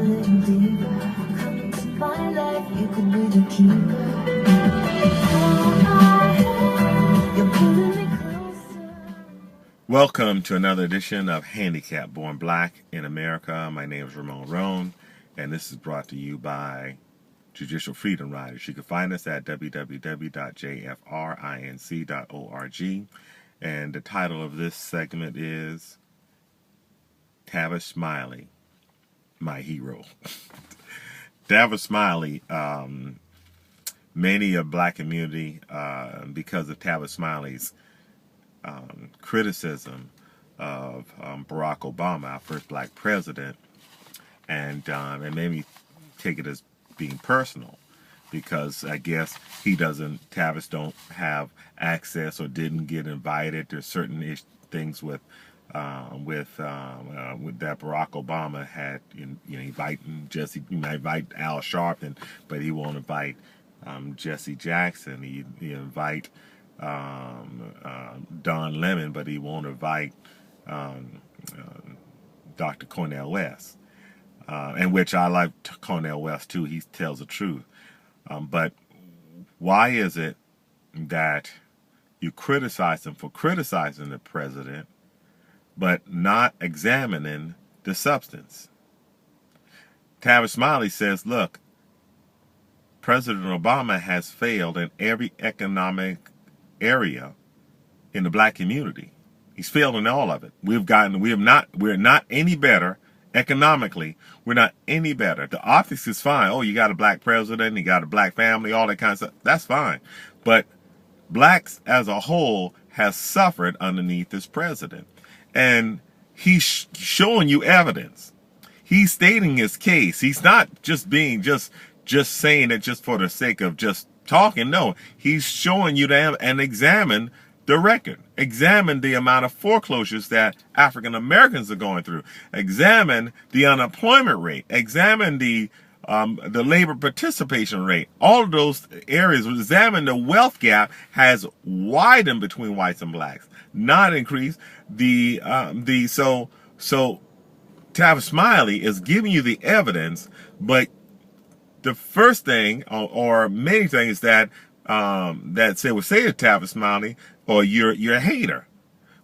little deeper. Come into my life, you could be the keeper. Hold my hand, you're pulling me closer. Welcome to another edition of Handicap Born Black in America. My name is Ramon Roan, and this is brought to you by Judicial Freedom Riders. You can find us at www.jfrinc.org, and the title of this segment is Tavis Smiley, my hero. Tavis Smiley, many of black community, because of Tavis Smiley's criticism of Barack Obama, our first black president, and it made me take it as being personal, because I guess Tavis don't have access or didn't get invited to certain things with that Barack Obama had. Inviting Jesse, you might invite Al Sharpton, but he won't invite Jesse Jackson. He invite Don Lemon, but he won't invite Dr. Cornel West. And which I like Cornel West too. He tells the truth. But why is it that you criticize him for criticizing the president, but not examining the substance? Tavis Smiley says, look, President Obama has failed in every economic area in the black community. He's failed in all of it. We're not any better economically. We're not any better. The optics is fine. Oh, you got a black president, you got a black family, all that kind of stuff. That's fine. But blacks as a whole has suffered underneath this president. And he's showing you evidence. He's stating his case. He's not just being just saying it just for the sake of just talking. No, he's showing you and examine the record. Examine the amount of foreclosures that African Americans are going through. Examine the unemployment rate. Examine the labor participation rate. All of those areas. Examine the wealth gap has widened between whites and blacks, not increased. So Tavis Smiley is giving you the evidence, but the first thing, or many things that would say to Tavis Smiley, or you're a hater.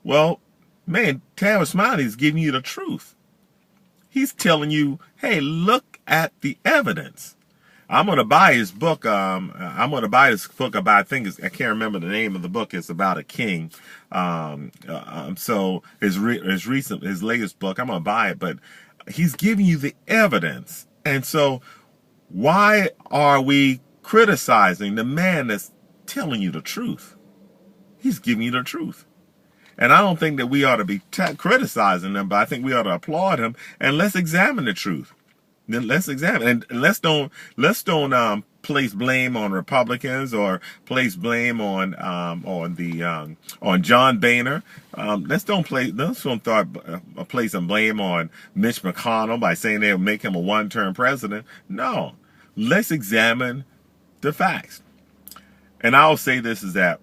Well, man, Tavis Smiley is giving you the truth. He's telling you, hey, look at the evidence. I'm going to buy his book. I'm going to buy this book about, I can't remember the name of the book. It's about a king. So his latest book, I'm going to buy it, but he's giving you the evidence. And so why are we criticizing the man that's telling you the truth? He's giving you the truth. And I don't think that we ought to be criticizing him, but I think we ought to applaud him, and let's examine the truth. Then let's examine, and let's don't place blame on Republicans or place blame on John Boehner. Let's don't place some blame on Mitch McConnell by saying they'll make him a one-term president. No, let's examine the facts. And I'll say this is that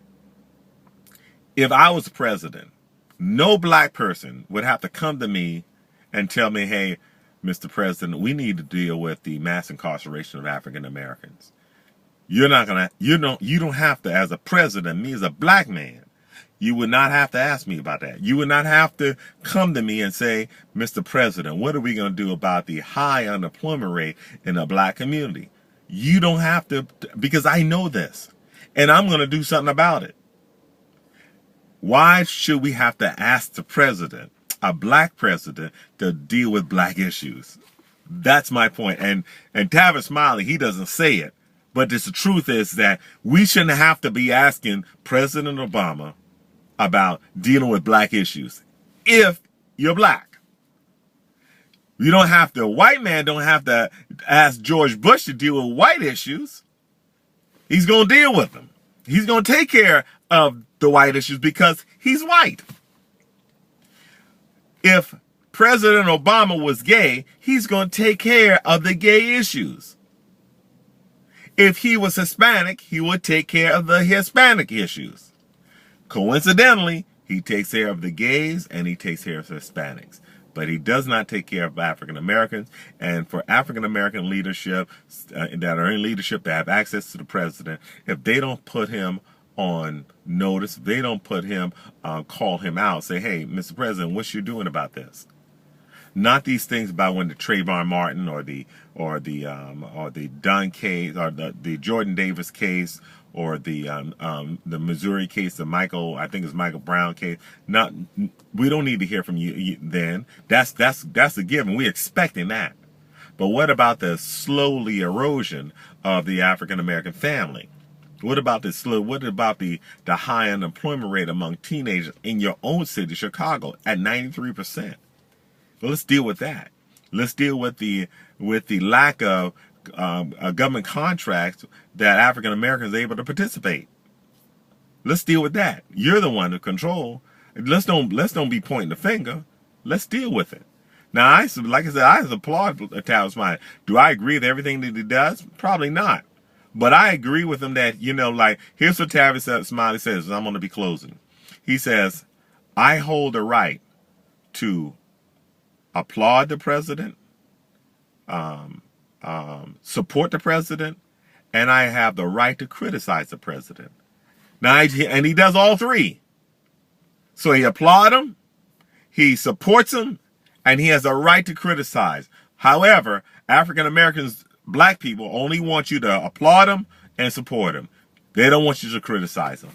if I was president, no black person would have to come to me and tell me, hey, Mr. President, we need to deal with the mass incarceration of African Americans. You don't have to, as a president, me as a black man, you would not have to ask me about that. You would not have to come to me and say, Mr. President, what are we going to do about the high unemployment rate in the black community? You don't have to, because I know this, and I'm going to do something about it. Why should we have to ask the president, a black president, to deal with black issues? That's my point. And Tavis Smiley, he doesn't say it, but the truth is that we shouldn't have to be asking President Obama about dealing with black issues if you're black. You don't have to, a white man don't have to ask George Bush to deal with white issues. He's going to deal with them. He's going to take care of the white issues because he's white. If President Obama was gay, he's going to take care of the gay issues. If he was Hispanic, he would take care of the Hispanic issues. Coincidentally, he takes care of the gays and he takes care of the Hispanics. but he does not take care of African Americans. And for African American leadership that are in leadership that have access to the president, if they don't put him on notice, if they don't put him, call him out, say, hey, Mr. President, what you doing about this? Not these things about when the Trayvon Martin or the Dunn case or the Jordan Davis case or the Missouri case, the I think it's Michael Brown case. We don't need to hear from you then. That's a given. We're expecting that. But what about the slowly erosion of the African American family? What about the high unemployment rate among teenagers in your own city, Chicago, at 93%? Well, let's deal with that. Let's deal with the lack of government contracts that African Americans are able to participate. Let's deal with that. You're the one to control. Let's don't be pointing the finger. Let's deal with it. Now, I applaud Tavis Smiley. Do I agree with everything that he does? Probably not. But I agree with him that, here's what Tavis Smiley says. I'm going to be closing. He says, I hold the right to applaud the president, support the president, and I have the right to criticize the president. Now, and he does all three. So he applauds him, he supports him, and he has a right to criticize. However, African Americans, black people, only want you to applaud him and support him. They don't want you to criticize him.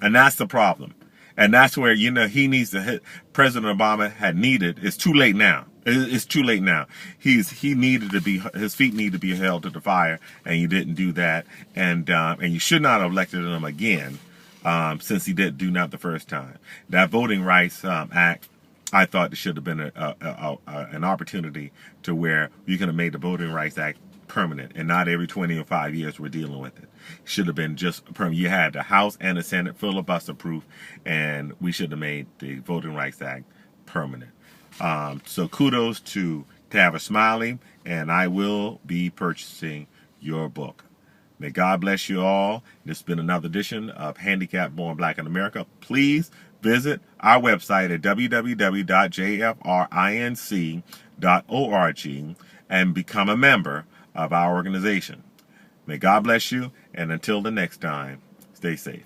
And that's the problem. And that's where, he needs to hit. President Obama had needed. It's too late now. It's too late now. His feet need to be held to the fire, and you didn't do that. And you should not have elected him again, since he didn't do that the first time. That Voting Rights Act, I thought it should have been an opportunity to where you could have made the Voting Rights Act permanent, and not every 25 years we're dealing with it. Should have been just permanent. You had the House and the Senate filibuster proof, and we should have made the Voting Rights Act permanent. So kudos to Tavis Smiley, and I will be purchasing your book. May God bless you all. This has been another edition of Handicapped Born Black in America. Please visit our website at www.jfrinc.org and become a member of our organization. May God bless you, and until the next time, stay safe.